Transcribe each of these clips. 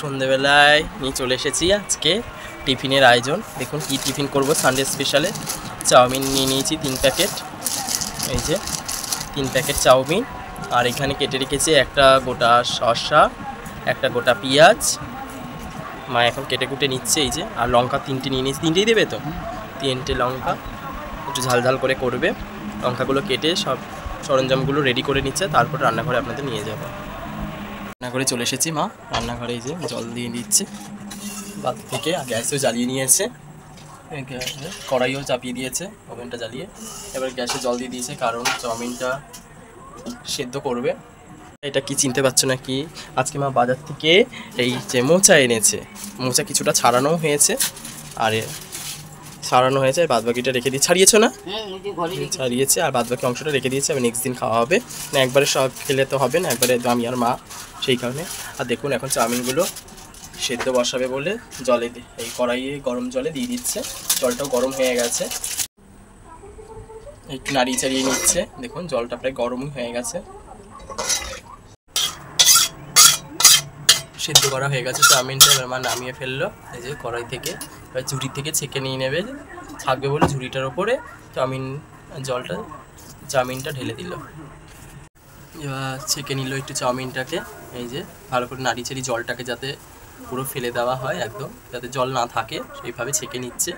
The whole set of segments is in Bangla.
সন্ধ্যেবেলায় নিয়ে চলে এসেছি আজকে টিফিনের আয়োজন। দেখুন কি টিফিন করব সানডে স্পেশালে। চাউমিন নিয়ে নিয়েছি 3 প্যাকেট, এই যে 3 প্যাকেট চাউমিন। আর এখানে কেটে রেখেছি একটা গোটা শসা, একটা গোটা পেঁয়াজ। মা এখন কেটে কুটে নিচ্ছে, এই যে। আর লঙ্কা 3টে নিয়ে নিয়েছি। 3টেই দেবে তো? 3টে লঙ্কা একটু ঝাল ঝাল করে করবে। লঙ্কাগুলো কেটে সব সরঞ্জামগুলো রেডি করে নিচ্ছে, তারপর রান্নাঘরে আপনাদের নিয়ে যাব। রান্নাঘরে চলে এসেছি। মা রান্নাঘরে এই যে জল দিয়ে দিচ্ছে বাদ থেকে, আর গ্যাসও জ্বালিয়ে নিয়েছে, কড়াইও চাপিয়ে দিয়েছে ওভেনটা জ্বালিয়ে। এবার গ্যাসে জল দিয়ে দিয়েছে কারণ চাউমিনটা সেদ্ধ করবে। এটা কি চিনতে পারছো না কি? আজকে মা বাজার থেকে এই যে মোচা এনেছে। মোচা কিছুটা ছাড়ানো হয়েছে, আর ছাড়ানো হয়েছে, আর বাদবাকিটা রেখে দিয়ে ছাড়িয়েছো না? ছাড়িয়েছে, আর বাদবাকি অংশটা রেখে দিয়েছে। আর নেক্সট দিন খাওয়া হবে না, একবারে সব খেলে তো হবে না, একবারে আমি আর মা, সেই কারণে। আর দেখুন এখন চাউমিনগুলো সেদ্ধ বসাবে বলে জলে এই কড়াইয়ে গরম জলে দিয়ে দিচ্ছে। জলটাও গরম হয়ে গেছে, একটু নাড়িয়ে চাড়িয়ে নিচ্ছে। দেখুন জলটা প্রায় গরমই হয়ে গেছে, সেদ্ধ করা হয়ে গেছে চাউমিনটা। এবার মা নামিয়ে ফেললো এই যে কড়াই থেকে। এবার ঝুড়ি থেকে ছেঁকে নিয়ে নেবে, থাকবে বলে ঝুড়িটার ওপরে চাউমিনটা ঢেলে দিল। এবার ছেঁকে নিল একটু চাউমিনটাকে, এই যে ভালো করে নাড়িয়ে চাড়িয়ে জলটাকে যাতে পুরো ফেলে দেওয়া হয়, একদম যাতে জল না থাকে সেইভাবে ছেঁকে নিচ্ছে।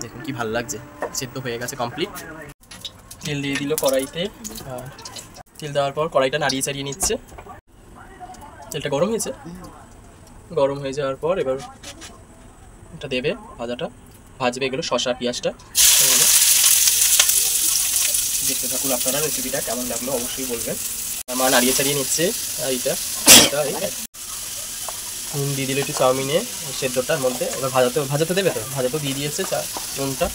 দেখুন কি ভালো লাগছে, সেদ্ধ হয়ে গেছে কমপ্লিট। তেল দিয়ে দিল কড়াইতে, তেল দেওয়ার পর কড়াইটা নাড়িয়ে চাড়িয়ে নিচ্ছে। তেলটা গরম হয়েছে, গরম হয়ে যাওয়ার পর এবার এটা দেবে, ভাজবে এগুলো শসা পেঁয়াজটা। দেখতে থাকুন আপনারা, রেসিপিটা কেমন লাগলো অবশ্যই বলবেন। মা নাড়িয়ে চাড়িয়ে নিচ্ছে এইটা নুন দিয়ে দিল একটু চাউমিনে সেদ্ধটার মধ্যে। এবার ভাজাতে দেবে তো? ভাজাতেও দিয়ে দিয়েছে নুনটা।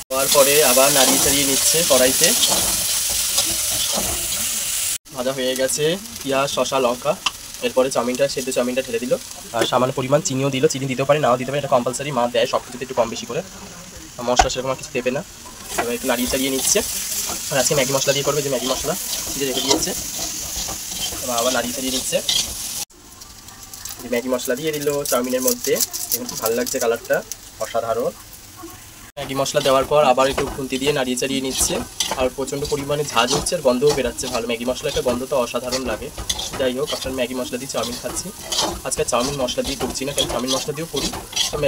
দেওয়ার পরে আবার নাড়িয়ে চাড়িয়ে নিচ্ছে কড়াইতে। ভাজা হয়ে গেছে পেঁয়াজ শসা লঙ্কা। এরপরে সেদ্ধ চাউমিনটা ঢেলে দিল, আর সামান্য পরিমাণ চিনিও দিল। চিনি দিতে পারে নাও দিতে পারে, এটা কম্পালসারি, মা দেয় সব কিছুতে একটু কম বেশি করে। মশলা সেরকম কিছু দেবে না। এবার একটু নাড়িয়ে চাড়িয়ে নিচ্ছে। আর আজকে ম্যাগি মশলা দিয়ে করবে, যে ম্যাগি মশলা দিয়ে রেখে দিয়েছে। এবার আবার নাড়িয়ে চাড়িয়ে নিচ্ছে, যে ম্যাগি মশলা দিয়ে দিল চাউমিনের মধ্যে। দেখুন খুব ভালো লাগছে, কালারটা অসাধারণ। ম্যাগি মশলা দেওয়ার পর আবার একটু খুন্তি দিয়ে নাড়িয়ে চাড়িয়ে নিচ্ছে। আর প্রচণ্ড পরিমাণে ঝাঁজ হচ্ছে, আর গন্ধও বেরাচ্ছে ভালো। ম্যাগি মশলা একটা গন্ধ তো অসাধারণ লাগে। যাই হোক, আপনার ম্যাগি মশলা দিয়ে চাউমিন খাচ্ছি। আজকে চাউমিন মশলা দিয়ে করছি না, কেন চাউমিন মশলা দিয়েও করি,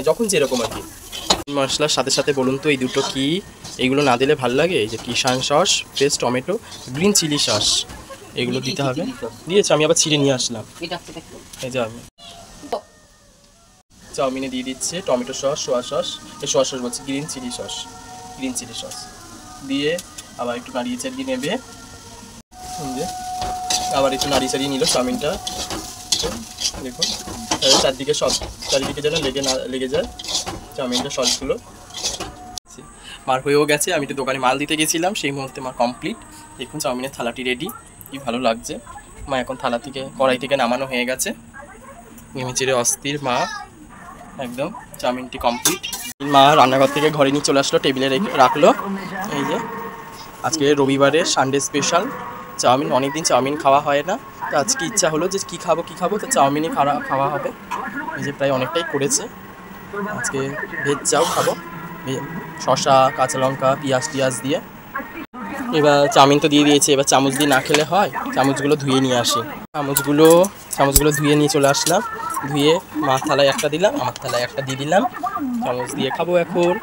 যখন যেরকম আর কি। মশলার সাথে সাথে বলুন তো এই দুটো কি? এইগুলো না দিলে ভালো লাগে? এই যে Kissan sauce, fresh tomato, green chilli sauce, এগুলো দিতে হবে। দিয়েছে, আমি আবার ছিঁড়ে নিয়ে আসলাম। এই যে আমি চাউমিনে দিয়ে দিচ্ছে টমেটো সস, সোয়া সস বলছি, গ্রিন চিলি সস দিয়ে আবার একটু নাড়িয়ে চাড়িয়ে নেবে। আবার একটু নাড়িয়ে চাড়িয়ে নিল চাউমিনটা। দেখুন চারিদিকে যেন লেগে যায় চাউমিনটা সসগুলো। মার হয়েও গেছে, আমি একটু দোকানে মাল দিতে গেছিলাম, সেই মুহূর্তে মার কমপ্লিট। দেখুন চাউমিনের থালাটি রেডি, কি ভালো লাগছে। মা এখন কড়াই থেকে নামানো হয়ে গেছে, নেমে চেড়ে অস্থির মা একদম। চাউমিনটি কমপ্লিট। মা রান্নাঘর থেকে ঘরে নিয়ে চলে আসলো, টেবিলে রাখলো। এই যে আজকে রবিবারে সানডে স্পেশাল চাউমিন। অনেকদিন চাউমিন খাওয়া হয় না, তো আজকে ইচ্ছা হলো যে কী খাবো, তো চাউমিনই খাওয়া হবে। এই যে প্রায় অনেকটাই করেছে। আজকে ভেজ চাও খাবো, শসা কাঁচা লঙ্কা পেঁয়াজ দিয়ে। এবার চাউমিন তো দিয়ে দিয়েছে, এবার চামচ দিয়ে না খেলে হয়, চামচগুলো ধুয়ে নিয়ে আসি। চামচগুলো ধুয়ে নিয়ে চলে আসলাম। ধুয়ে মার থালায় একটা দিলাম, আমার থালায় একটা দিয়ে দিলাম। চামচ দিয়ে খাবো এখন।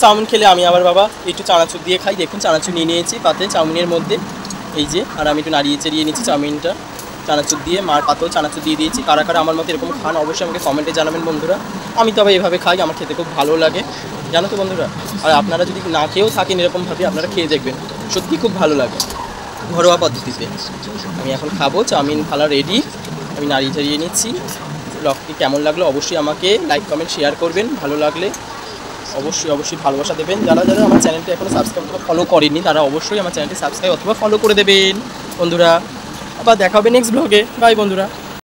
চাউমিন খেলে আমি আবার বাবা একটু চানাচুর দিয়ে খাই। দেখুন চানাচুর নিয়ে নিয়েছি পাতে চাউমিনের মধ্যে, এই যে। আর আমি একটু নাড়িয়ে চাড়িয়ে নিচ্ছি চাউমিনটা চানাচুর দিয়ে। মার পাতেও চানাচুর দিয়ে দিয়েছি। কারা আমার মতো এরকম খান অবশ্যই আমাকে কমেন্টে জানাবেন বন্ধুরা। আমি তবে এভাবে খাই, আমার খেতে খুব ভালো লাগে, জানো তো বন্ধুরা। আর আপনারা যদি না খেয়েও থাকেন এরকমভাবে, আপনারা খেয়ে দেখবেন, সত্যি খুব ভালো লাগে ঘরোয়া পদ্ধতিতে। আমি এখন খাবো, চাউমিন থালা রেডি, আমি নাড়িয়ে চাড়িয়ে নিচ্ছি। ব্লগটি কেমন লাগলো অবশ্যই আমাকে লাইক কমেন্ট শেয়ার করবেন। ভালো লাগলে অবশ্যই ভালোবাসা দেবেন। যারা আমার চ্যানেলটি এখনও সাবস্ক্রাইব অথবা ফলো করেননি, তারা অবশ্যই আমার চ্যানেলটি সাবস্ক্রাইব অথবা ফলো করে দেবেন বন্ধুরা। আবার দেখা হবে নেক্সট ব্লগে। বাই বন্ধুরা।